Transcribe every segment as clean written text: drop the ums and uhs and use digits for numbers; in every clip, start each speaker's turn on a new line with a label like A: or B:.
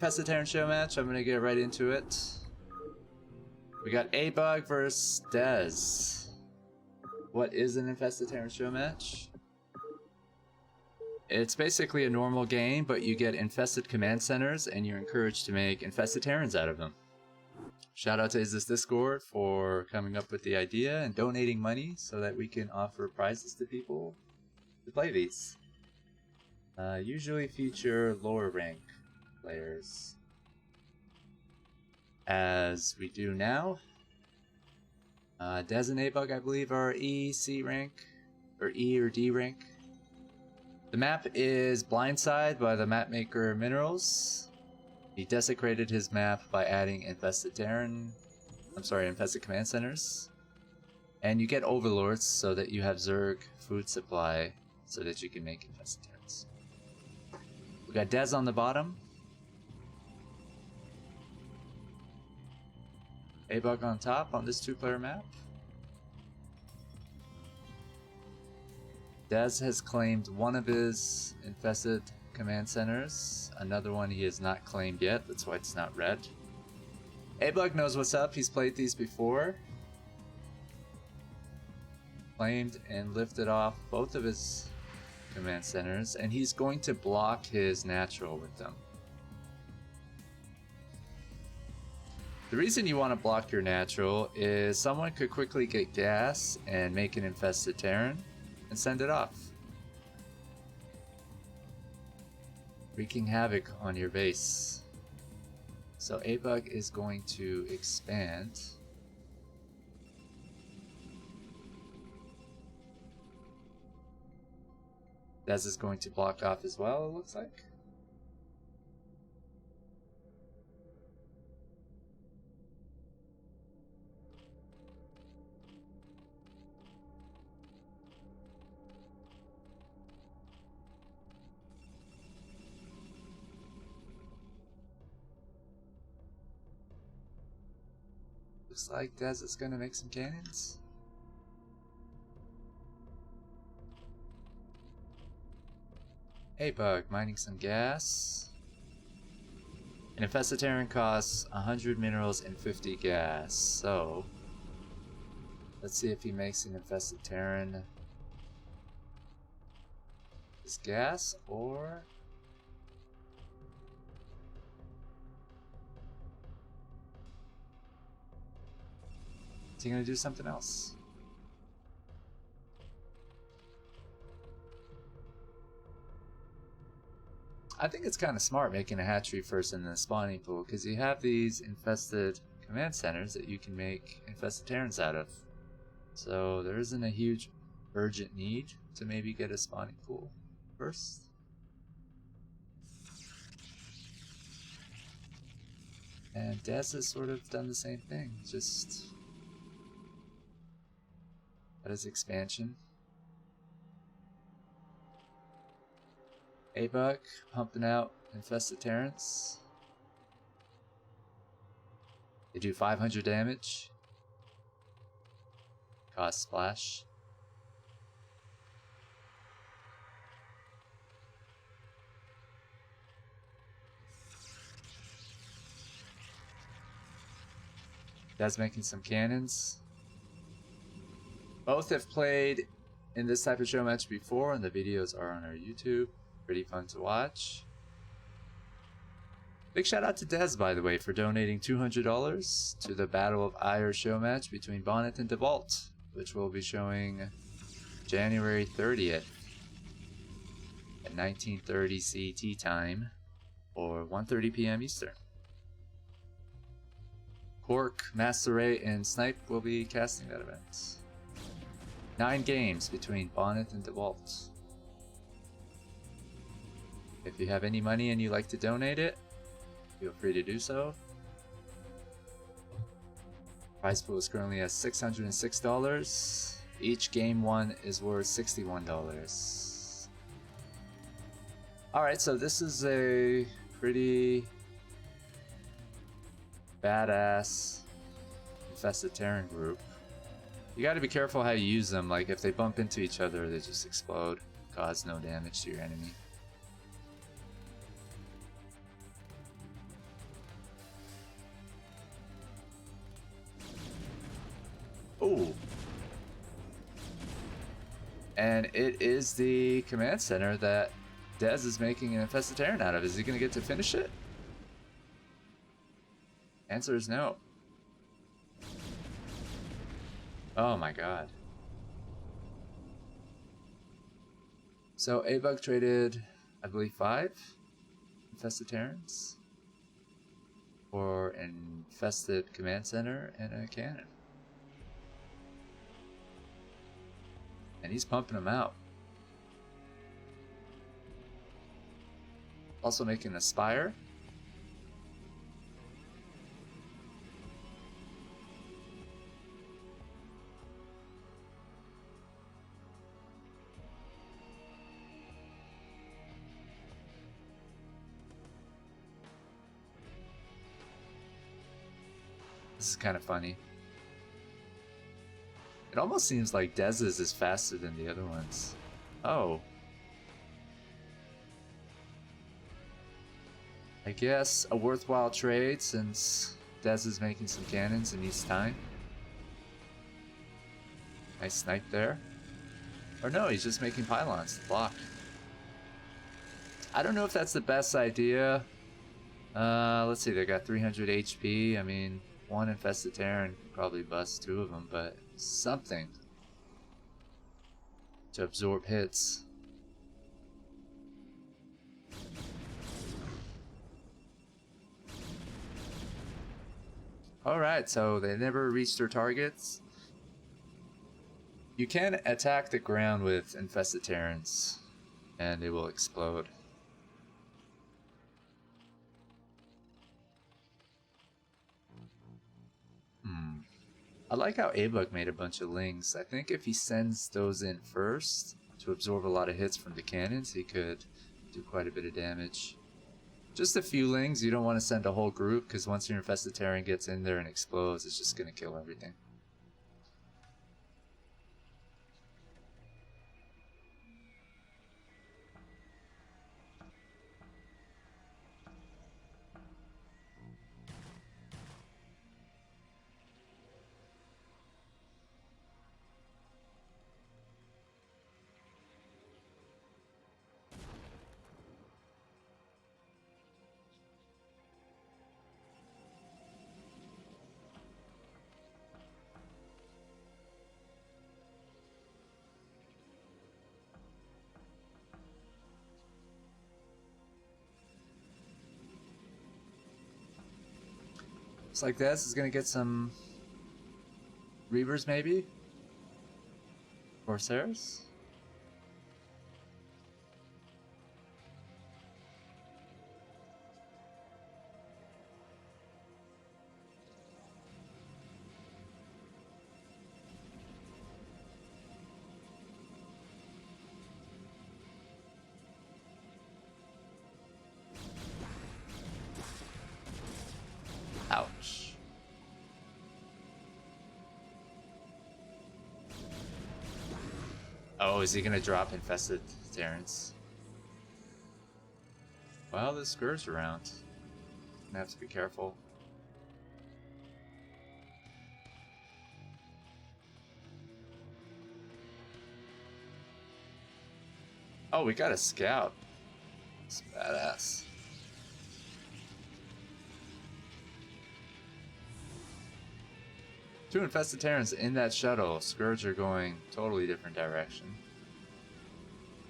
A: Pescatarian show match. I'm gonna get right into it. We got A-Bug versus Dez. What is an Infestitarian show match? It's basically a normal game, but you get infested command centers and you're encouraged to make Infestitarians out of them. Shout out to Is This Discord for coming up with the idea and donating money so that we can offer prizes to people to play these. Usually feature lower rank players, as we do now. Dez and A-Bug, I believe, are E, C rank, or E or D rank. The map is Blindside by the mapmaker Minerals. He desecrated his map by adding infested command centers. And you get overlords so that you have Zerg food supply so that you can make infested terrans. We got Dez on the bottom. A-Bug on top on this two-player map. Dez has claimed one of his infested command centers. Another one he has not claimed yet, that's why it's not red. A-Bug knows what's up, he's played these before. Claimed and lifted off both of his command centers, and he's going to block his natural with them. The reason you want to block your natural is someone could quickly get gas and make an infested Terran and send it off, wreaking havoc on your base. So A-Bug is going to expand. Dez is going to block off as well, it looks like. Looks like Dez is going to make some cannons. A-Bug mining some gas. An Infestitarian costs 100 minerals and 50 gas. So let's see if he makes an Infestitarian. Is gas or... is he gonna do something else? I think it's kind of smart making a hatchery first in the spawning pool, because you have these infested command centers that you can make infested Terrans out of. So there isn't a huge urgent need to maybe get a spawning pool first. And Dez has sort of done the same thing, just that is expansion. A-Bug pumping out infested Terrans. They do 500 damage. Cost splash. Dez making some cannons. Both have played in this type of show match before, and the videos are on our YouTube. Pretty fun to watch. Big shout out to Dez, by the way, for donating $200 to the Battle of Ire show match between Bonnet and DeVault, which will be showing January 30th at 1930 CET time or 1:30 p.m. Eastern. Cork, Master Ray, and Snipe will be casting that event. 9 games between Bonnet and DeVault. If you have any money and you like to donate it, feel free to do so. Prize pool is currently at $606. Each game won is worth $61. Alright, so this is a pretty badass infested Terran group. You gotta be careful how you use them, like if they bump into each other, they just explode, cause no damage to your enemy. Oh. And it is the command center that Dez is making an Infested Terran out of. Is he going to get to finish it? Answer is no. Oh my god. So A-Bug traded, I believe, 5 Infested Terrans for an Infested Command Center and a cannon. And he's pumping them out. Also making a Spire. This is kind of funny. It almost seems like Dez's is faster than the other ones. Oh. I guess a worthwhile trade since Dez is making some cannons and needs time. Nice snipe there. Or no, he's just making pylons to block. I don't know if that's the best idea. Let's see, they got 300 HP. I mean, one Infested Terran could probably bust 2 of them, but something to absorb hits. Alright, so they never reached their targets. You can attack the ground with Infested Terrans, and they will explode. I like how A-Bug made a bunch of lings. I think if he sends those in first to absorb a lot of hits from the cannons, he could do quite a bit of damage. Just a few lings, you don't want to send a whole group, because once your Infested Terran gets in there and explodes, it's just going to kill everything. Looks like this is going to get some Reavers, maybe? Corsairs? Ouch. Oh, is he gonna drop Infested Terrans? Well, there's Scourge around. Gonna have to be careful. Oh, we got a scout. It's badass. Two Infested Terrans in that shuttle. Scourge are going totally different direction.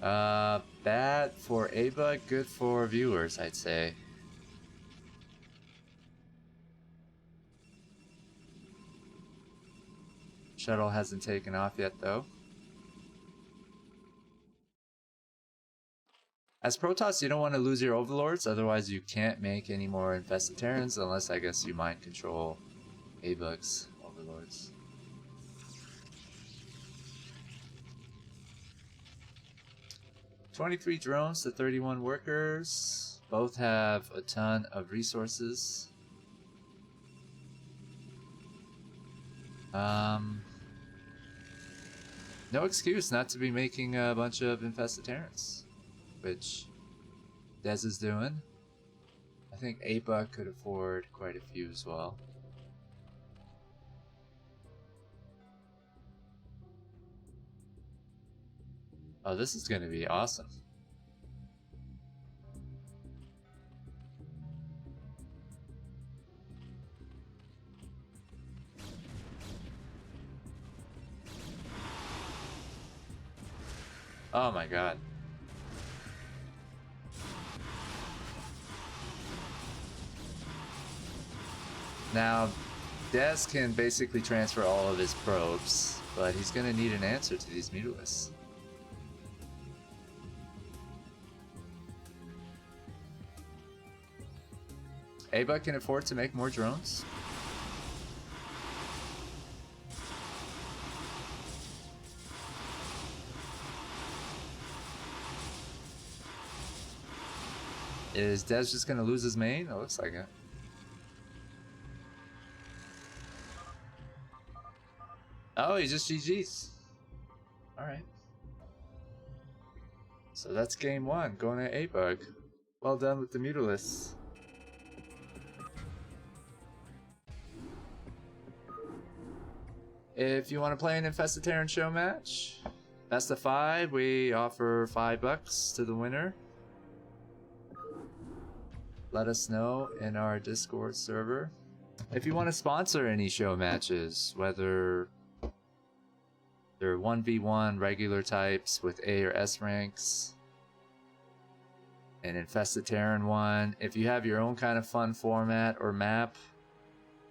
A: Bad for A-Bug, good for viewers, I'd say. Shuttle hasn't taken off yet, though. As Protoss, you don't want to lose your Overlords, otherwise you can't make any more Infested Terrans, unless I guess you mind control A-Bug's Overlords. "23 drones to 31 workers. Both have a ton of resources. No excuse not to be making a bunch of Infested Terrans, which Dez is doing. I think A-Bug could afford quite a few as well. Oh, this is going to be awesome. Oh my god. Now, Dez can basically transfer all of his probes, but he's going to need an answer to these Mutalisks. Ava can afford to make more drones. Is Dez just going to lose his main? It looks like it. Oh, he just GG's. Alright. So that's game one, going to A-Bug. Well done with the Mutalisks. If you want to play an Infested Terran show match, best of 5, we offer $5 to the winner. Let us know in our Discord server. If you want to sponsor any show matches, whether they're 1v1 regular types with A or S ranks, an Infested Terran one, if you have your own kind of fun format or map,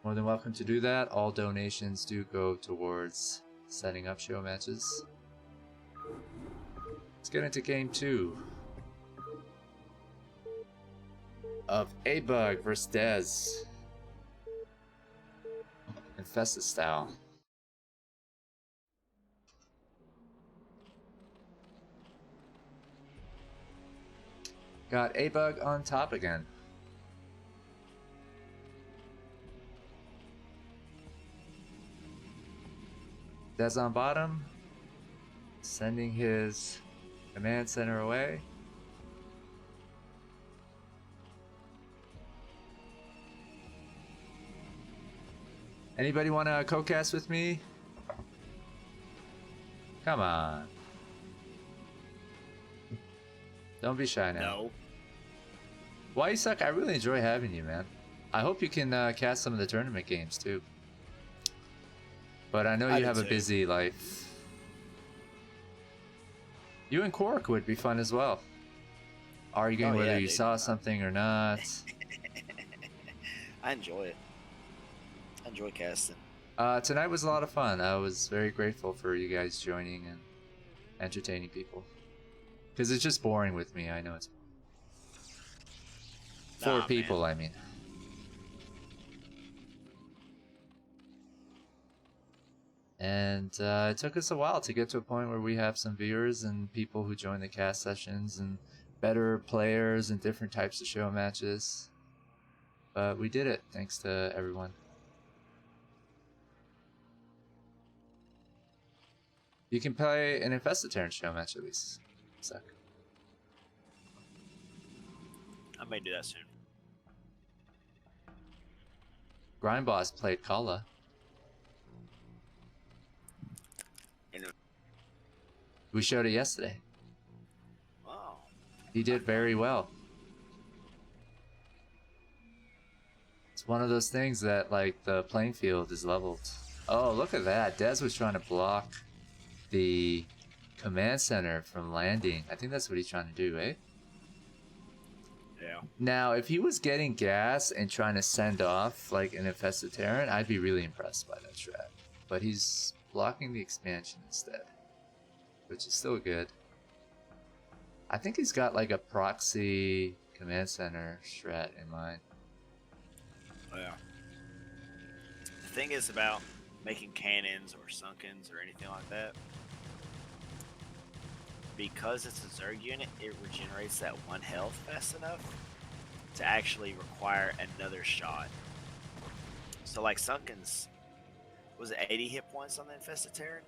A: more than welcome to do that. All donations do go towards setting up show matches. Let's get into game 2 of A-Bug vs. Dez. Infested style. Got A-Bug on top again. Dez on bottom, sending his command center away. Anybody want to co-cast with me? Come on. Don't be shy now.
B: No.
A: Why you suck? I really enjoy having you, man. I hope you can cast some of the tournament games too. But I know you have a busy life. You and Quark would be fun as well. Arguing whether you saw something or not.
B: I enjoy it. I enjoy casting.
A: Tonight was a lot of fun. I was very grateful for you guys joining and entertaining people. Because it's just boring with me, I know it's... 4 people, man. I mean. And it took us a while to get to a point where we have some viewers and people who join the cast sessions and better players and different types of show matches. But we did it, thanks to everyone. You can play an Infested Terran show match at least. Suck.
B: I may do that soon.
A: Grind Boss played Kala. We showed it yesterday.
B: Wow.
A: He did very well. It's one of those things that, like, the playing field is leveled. Oh, look at that. Dez was trying to block the command center from landing. I think that's what he's trying to do, eh?
B: Yeah.
A: Now, if he was getting gas and trying to send off, like, an Infested Terran, I'd be really impressed by that strat. But he's blocking the expansion instead, which is still good. I think he's got, like, a proxy command center strat in mind.
B: Yeah. The thing is about making cannons or sunkens or anything like that, because it's a Zerg unit, it regenerates that 1 health fast enough to actually require another shot. So like sunkens, was it 80 hit points on the Infested Terran?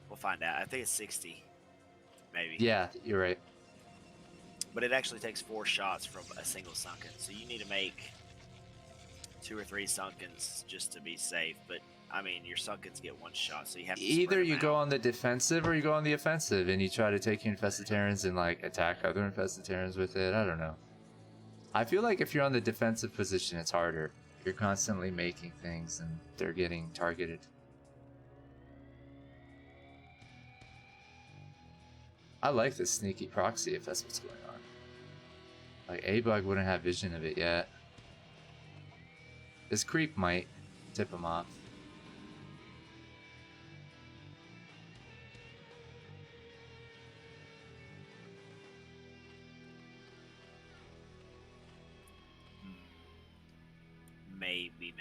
B: We'll find out. I think it's 60, maybe.
A: Yeah, you're right.
B: But it actually takes 4 shots from a single sunken, so you need to make 2 or 3 sunkens just to be safe. But I mean, your Sunkens get one shot, so you have to
A: Either
B: spread
A: you
B: them
A: go
B: out.
A: on the defensive or you go on the offensive, and you try to take your infested Terrans and like attack other infested Terrans with it. I don't know. I feel like if you're on the defensive position, it's harder. You're constantly making things, and they're getting targeted. I like this sneaky proxy if that's what's going on. Like, A-Bug wouldn't have vision of it yet. This creep might tip him off.
B: Maybe.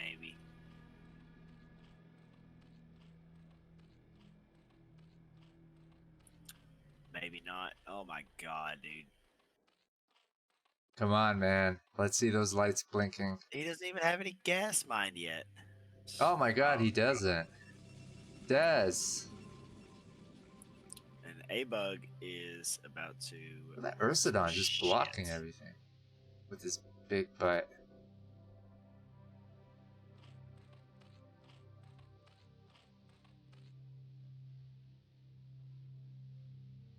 B: Maybe not. Oh my god, dude.
A: Come on, man. Let's see those lights blinking.
B: He doesn't even have any gas mine yet.
A: Oh my god, he doesn't. Dez.
B: And A-Bug is about to...
A: Look at that Ursidon just
B: Shit.
A: blocking everything with his big butt.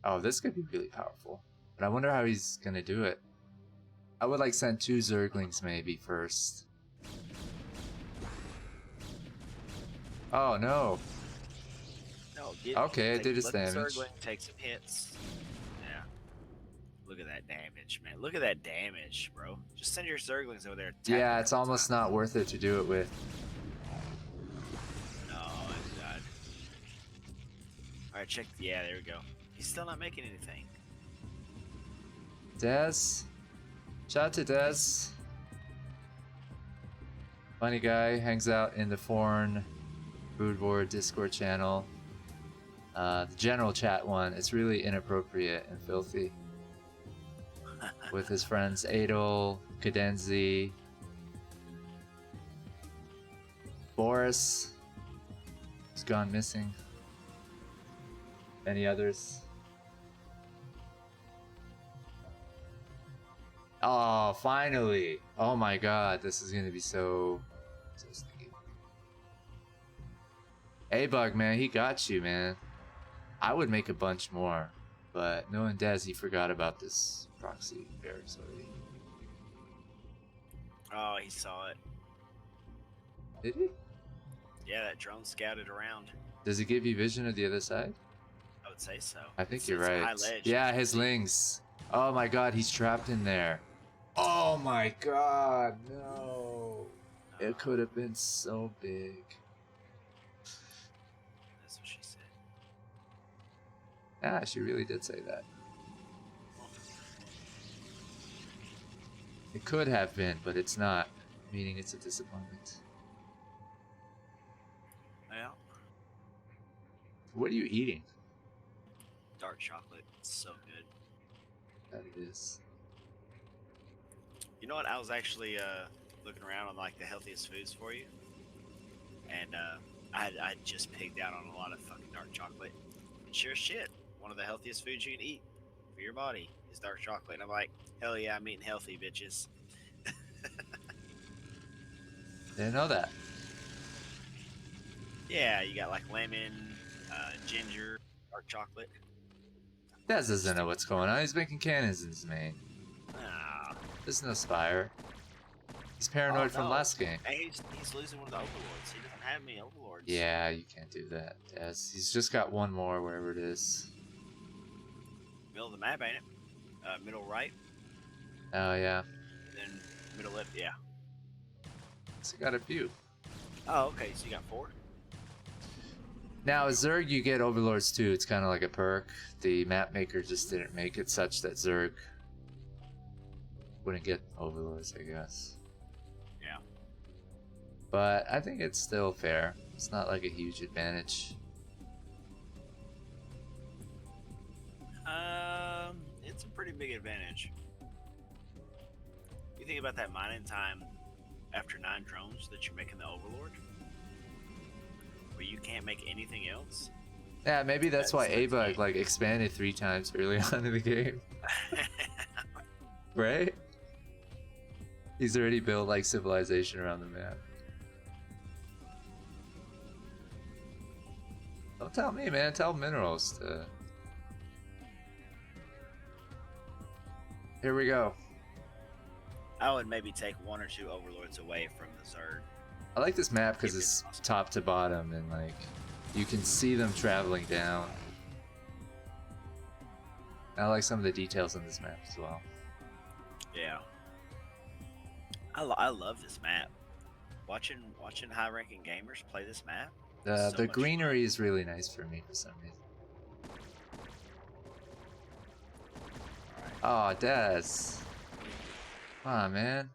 A: Oh, this could be really powerful. But I wonder how he's gonna do it. I would like send 2 Zerglings maybe first. Oh no.
B: No,
A: Okay, it did its damage.
B: Zergling take some hits. Yeah. Look at that damage, man. Look at that damage, bro. Just send your Zerglings over there.
A: Yeah, it's almost not worth it to do it with.
B: No, it's not. Alright, check. Yeah, there we go. He's still not making anything.
A: Dez. Shout out to Dez. Funny guy, hangs out in the foreign food board Discord channel. The general chat one, it's really inappropriate and filthy. With his friends Adol, Cadenzi, Boris, who's gone missing. Any others? Oh, finally! Oh my god, this is gonna be so sneaky. A-Bug, man, he got you, man. I would make a bunch more, but knowing Dez, he forgot about this proxy barracks already.
B: Oh, he saw it.
A: Did he?
B: Yeah, that drone scouted around.
A: Does it give you vision of the other side?
B: I would say so.
A: I think
B: It's
A: you're
B: a
A: right.
B: high ledge.
A: Yeah, his lings. Oh my god, he's trapped in there. Oh my god, no. It could have been so big.
B: That's what she said.
A: Yeah, she really did say that. It could have been, but it's not. Meaning it's a disappointment.
B: Well,
A: What are you eating?
B: dark chocolate. It's so good.
A: That it is.
B: You know what? I was actually looking around on like the healthiest foods for you, and I just pigged out on a lot of fucking dark chocolate. And sure as shit, one of the healthiest foods you can eat for your body is dark chocolate. And I'm like, hell yeah, I'm eating healthy, bitches.
A: Didn't know that.
B: Yeah, you got like lemon, ginger, dark chocolate.
A: Dez doesn't know what's going on. He's making cannons in his main.
B: Ah,
A: There's no Spire. He's paranoid
B: oh,
A: from
B: no.
A: last game.
B: And he's losing one of the overlords. He doesn't have any overlords.
A: Yeah, you can't do that. Dez. He's just got one more wherever it is.
B: Middle of the map, ain't it? Middle right,
A: Oh yeah.
B: then middle left. Yeah.
A: So got a few.
B: Oh, okay. So you got 4.
A: Now, as Zerg, you get Overlords too. It's kind of like a perk. The map maker just didn't make it such that Zerg wouldn't get Overlords, I guess.
B: Yeah.
A: But I think it's still fair. It's not like a huge advantage.
B: It's a pretty big advantage. You think about that mining time after 9 drones that you're making the Overlord, where you can't make anything else.
A: Yeah, maybe that's why
B: That's
A: A-Bug
B: insane.
A: like expanded 3 times early on in the game, right? He's already built like civilization around the map. Don't tell me, man. Tell Minerals to... Here we go.
B: I would maybe take 1 or 2 overlords away from the Zerg.
A: I like this map because it's top to bottom and like you can see them traveling down. I like some of the details in this map as well.
B: Yeah. I love this map. Watching high-ranking gamers play this map.
A: The greenery is really nice for me for some reason. Oh, Des. Come on, man.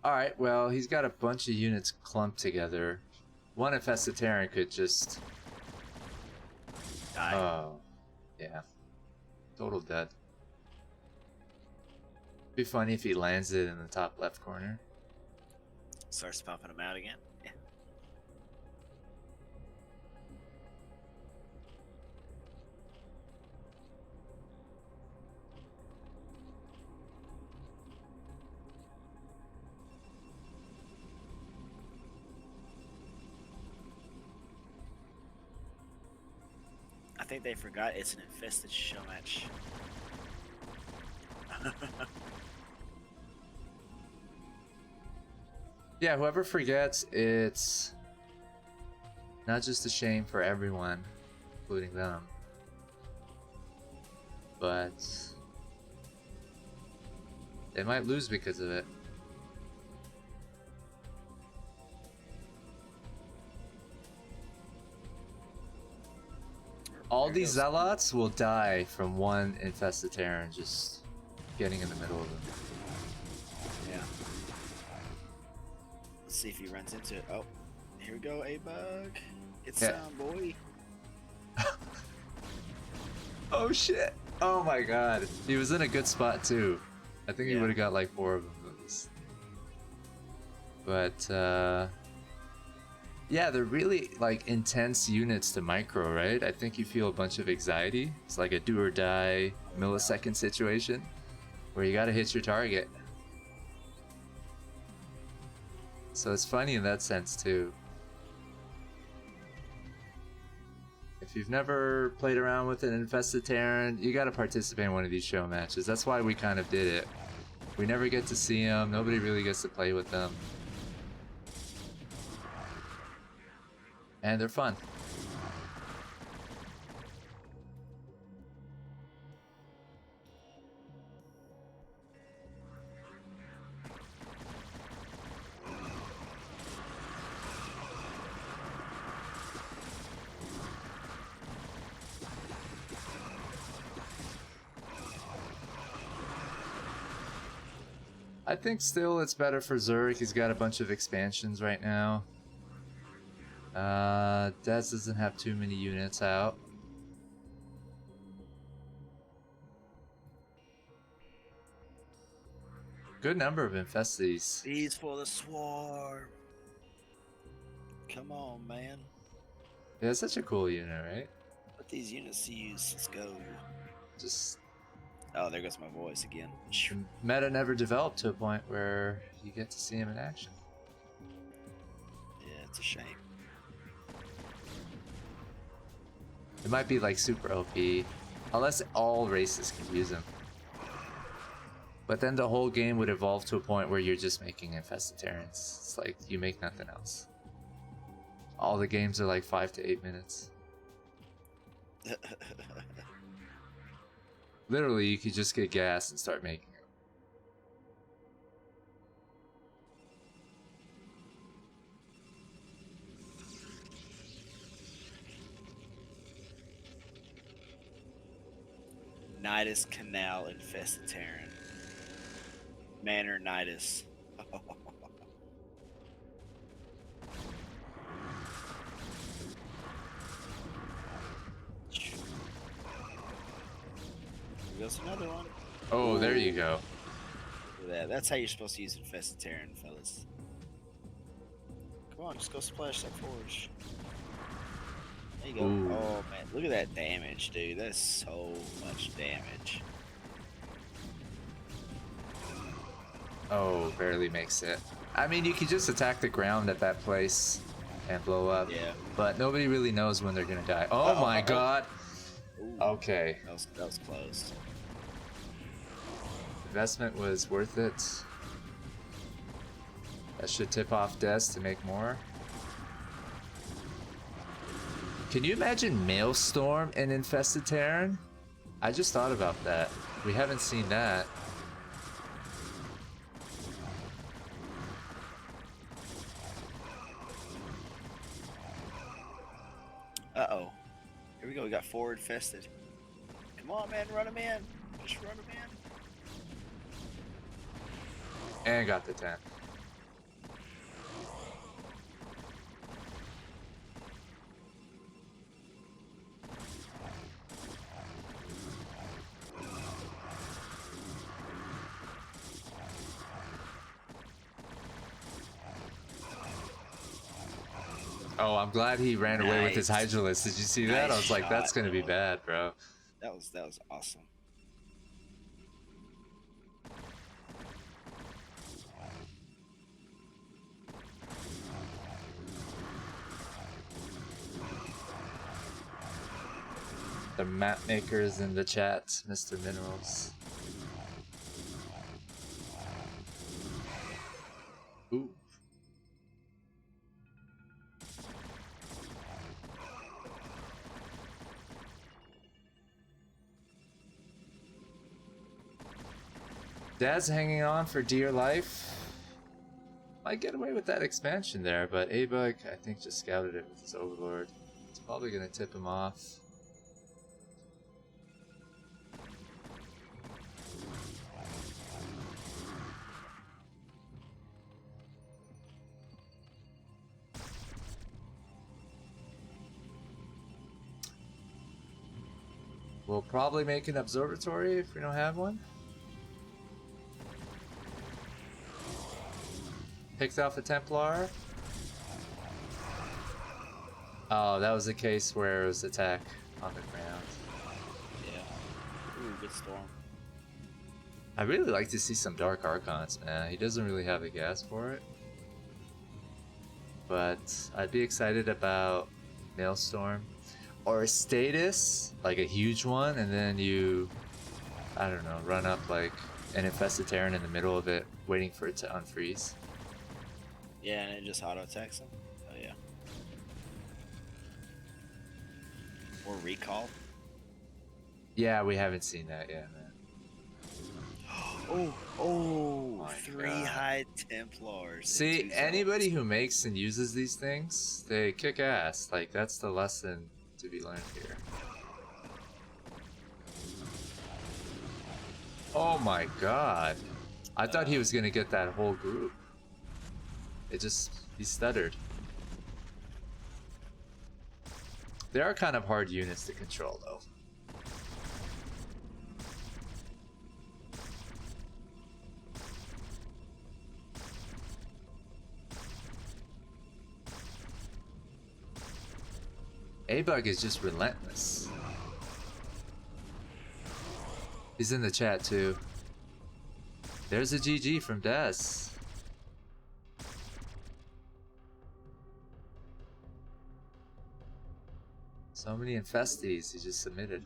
A: Alright, well, he's got a bunch of units clumped together. One infested Terran could just...
B: Die.
A: Oh, yeah. Total dead. Be funny if he lands it in the top left corner.
B: Starts pumping them out again. Yeah. I think they forgot it's an infested Showmatch.
A: Yeah, whoever forgets, it's not just a shame for everyone, including them, but they might lose because of it. All these zealots will die from one infested Terran just getting in the middle of them.
B: Yeah. Let's see if he runs into it. Oh, here we go, A-Bug. It's sound, boy.
A: Oh shit! Oh my god. He was in a good spot too. I think he would have got like 4 of them at least. But yeah, they're really like intense units to micro, right? I think you feel a bunch of anxiety. It's like a do or die millisecond situation where you gotta hit your target. So it's funny in that sense too. If you've never played around with an infested Terran, you gotta participate in one of these show matches. That's why we kind of did it. We never get to see them, nobody really gets to play with them. And they're fun. I think still it's better for Zurich. He's got a bunch of expansions right now. Dez doesn't have too many units out. Good number of infesties.
B: Bees for the swarm. Come on, man.
A: Yeah, it's such a cool unit, right?
B: Let these units use. Let's go.
A: Just...
B: Oh, there goes my voice again.
A: Meta never developed to a point where you get to see him in action.
B: Yeah, it's a shame.
A: It might be like super OP, unless all races can use him. But then the whole game would evolve to a point where you're just making infested Terrans. It's like you make nothing else. All the games are like 5 to 8 minutes. Literally, you could just get gas and start making it.
B: Nidus Canal infested Terran. Manor Nidus. There's another one.
A: Oh, there you go.
B: Look at that. That's how you're supposed to use infested Terran, fellas. Come on, just go splash that forge. There you go.
A: Ooh.
B: Oh man, look at that damage, dude. That's so much damage.
A: Oh, barely makes it. I mean, you could just attack the ground at that place and blow up.
B: Yeah.
A: But nobody really knows when they're gonna die. Oh
B: Uh-oh,
A: my
B: uh-oh.
A: god!
B: Ooh,
A: Okay.
B: that was close.
A: Investment was worth it. That should tip off Des to make more. Can you imagine Maelstrom in Infested Terran? I just thought about that. We haven't seen that.
B: Uh-oh. Here we go. We got 4 infested. Come on, man. Run them in. Just run them in.
A: And got the 10. Oh, I'm glad he ran away with his
B: Nice.
A: Hydralisk. Did you see that? I
B: Nice
A: was like, that's
B: shot,
A: gonna be
B: bro.
A: bad, bro.
B: That was awesome.
A: The map makers in the chat, Mr. Minerals. Ooh. Dad's hanging on for dear life. Might get away with that expansion there, but A-Bug, I think, just scouted it with his Overlord. It's probably gonna tip him off. We'll probably make an observatory if we don't have one. Picked off a Templar. Oh, that was a case where it was attack on the ground.
B: Yeah. Ooh, good storm.
A: I really like to see some Dark Archons, man. He doesn't really have the gas for it. But I'd be excited about Maelstrom. Or a status, like a huge one, and then you, I don't know, run up like an Infested Terran in the middle of it, waiting for it to unfreeze.
B: Yeah, and it just auto attacks him. Oh yeah. Or recall.
A: Yeah, we haven't seen that yet, man.
B: Oh,
A: My
B: 3
A: God.
B: High Templars.
A: See, anybody who makes and uses these things, they kick ass. Like, that's the lesson to be learned here. Oh my god. I thought he was gonna get that whole group. He stuttered. They are kind of hard units to control, though. A-Bug is just relentless. He's in the chat too. There's a GG from Des. So many infesties he just submitted.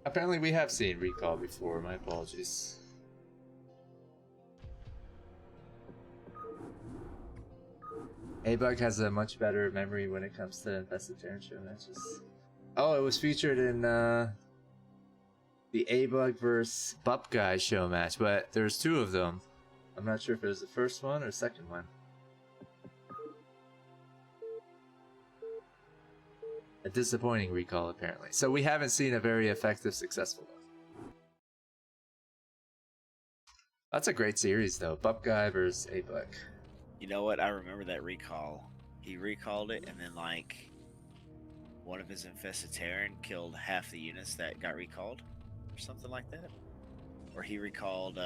A: Apparently we have seen recall before, my apologies. A-Bug has a much better memory when it comes to Infested Terran show matches. Oh, it was featured in the A-Bug vs. Bo5 show match, but there's 2 of them. I'm not sure if it was the first one or second one. A disappointing recall, apparently. So we haven't seen a very effective, successful one. That's a great series, though. Bo5 versus A-Bug.
B: You know what? I remember that recall. He recalled it, and then like one of his Infested Terran killed half the units that got recalled, or something like that. Or he recalled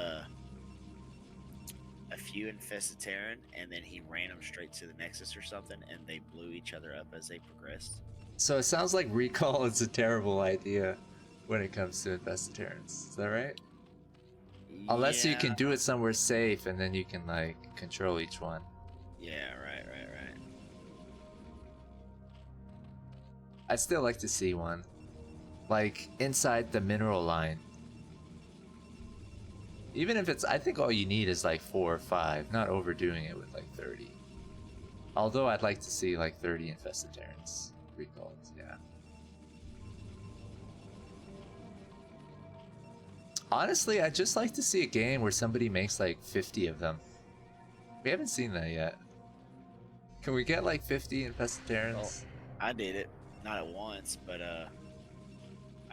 B: a few infested Terran, and then he ran them straight to the Nexus or something, and they blew each other up as they progressed.
A: So it sounds like recall is a terrible idea when it comes to infested Terrans. Is that right? Unless you
B: Yeah.
A: can do it somewhere safe and then you can like control each one.
B: Yeah, right.
A: I'd still like to see one. Like inside the mineral line. Even if it's, I think all you need is like 4 or 5, not overdoing it with like 30. Although I'd like to see like 30 infested Terrans recalled, yeah. Honestly, I'd just like to see a game where somebody makes like 50 of them. We haven't seen that yet. Can we get like 50 infested Terrans?
B: I did it, not at once, but I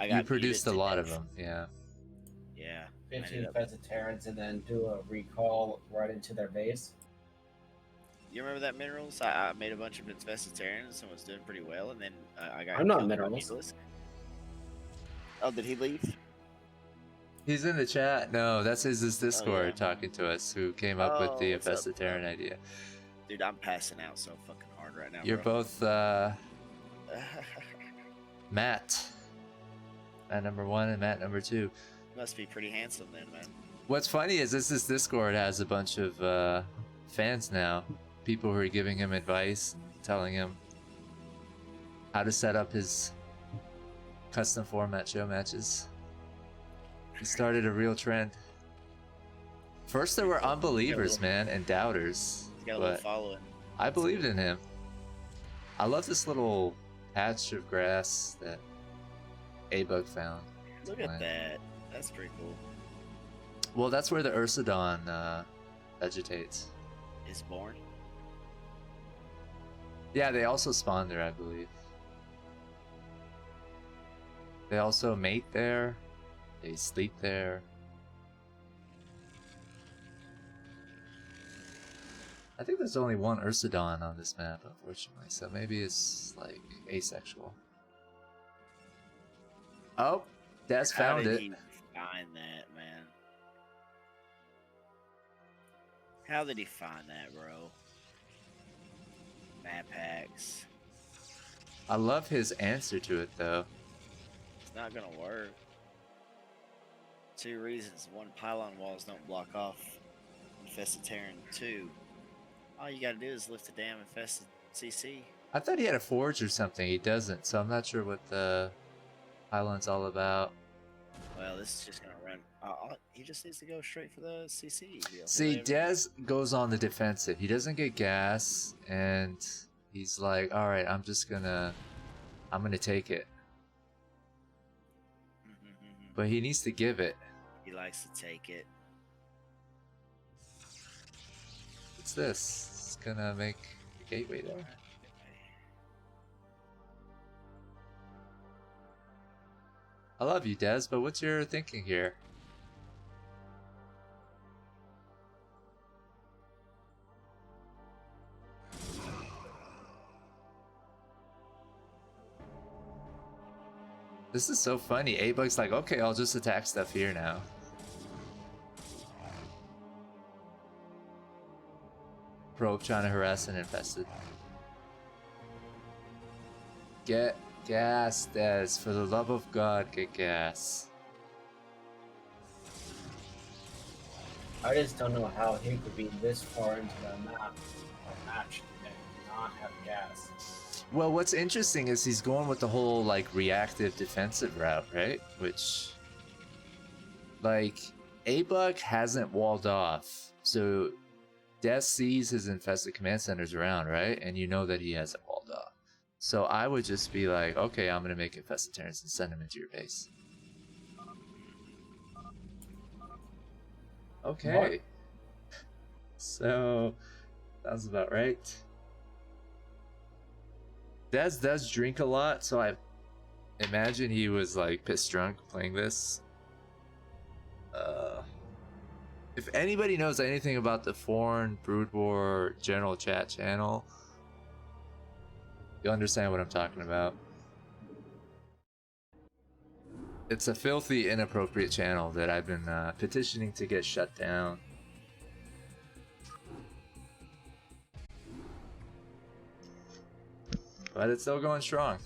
A: You
B: got
A: produced a
B: muted
A: lot
B: to
A: of
B: death.
A: them, yeah.
B: Yeah.
C: 15 infested Terrans and then do a recall right into their base.
B: You remember that Minerals? I made a bunch of infested Terrans and was doing pretty well, and then I got
C: I'm not
B: killed by
C: Minerals.
B: Mutalisk. Oh, did he leave?
A: He's in the chat. No, that's his Discord
B: yeah.
A: talking to us, who came up with the
B: what's up?
A: infested Terran idea.
B: Dude, I'm passing out so fucking hard right now.
A: You're
B: bro.
A: both Matt. Matt number 1 and Matt number 2.
B: Must be pretty handsome then, man.
A: What's funny is this Discord has a bunch of fans now. People who are giving him advice and telling him how to set up his custom format show matches. He started a real trend. First there were unbelievers, man, and doubters.
B: He's got a little
A: But
B: following.
A: I believed in him. I love this little patch of grass that A-Bug found.
B: Look at that. That's pretty cool.
A: Well, that's where the Ursidon vegetates.
B: Is born.
A: Yeah, they also spawn there, I believe. They also mate there. They sleep there. I think there's only one Ursidon on this map, unfortunately, so maybe it's like asexual. Oh, Des found
B: How
A: it.
B: did he find that, man? How did he find that, bro? Map hacks.
A: I love his answer to it, though.
B: It's not gonna work. 2 reasons. 1, pylon walls don't block off infested Terran. 2, all you gotta do is lift the damn infested CC.
A: I thought he had a forge or something. He doesn't, so I'm not sure what the pylon's all about.
B: Well, this is just gonna run. He just needs to go straight for the CC.
A: See, Dez goes on the defensive. He doesn't get gas, and he's like, "All right, I'm gonna take it." But he needs to give it.
B: He likes to take it.
A: What's this? It's gonna make a gateway there. I love you, Dez, but what's your thinking here? This is so funny. A-Bug's like, okay, I'll just attack stuff here now. Probe trying to harass an infested. Get gas, Des. For the love of God, get gas.
C: I just don't know how he could be this far into the map or match and not have gas.
A: Well, what's interesting is he's going with the whole, like, reactive defensive route, right? Which, like, A-Bug hasn't walled off. So, Des sees his infested command centers around, right? And you know that he hasn't walled off. So I would just be like, okay, I'm going to make infested Terrans and send them into your base. Okay.
C: What?
A: So, sounds about right. Des does drink a lot, so I imagine he was like piss drunk playing this. If anybody knows anything about the foreign Brood War general chat channel, you'll understand what I'm talking about. It's a filthy, inappropriate channel that I've been petitioning to get shut down. but it's still going strong.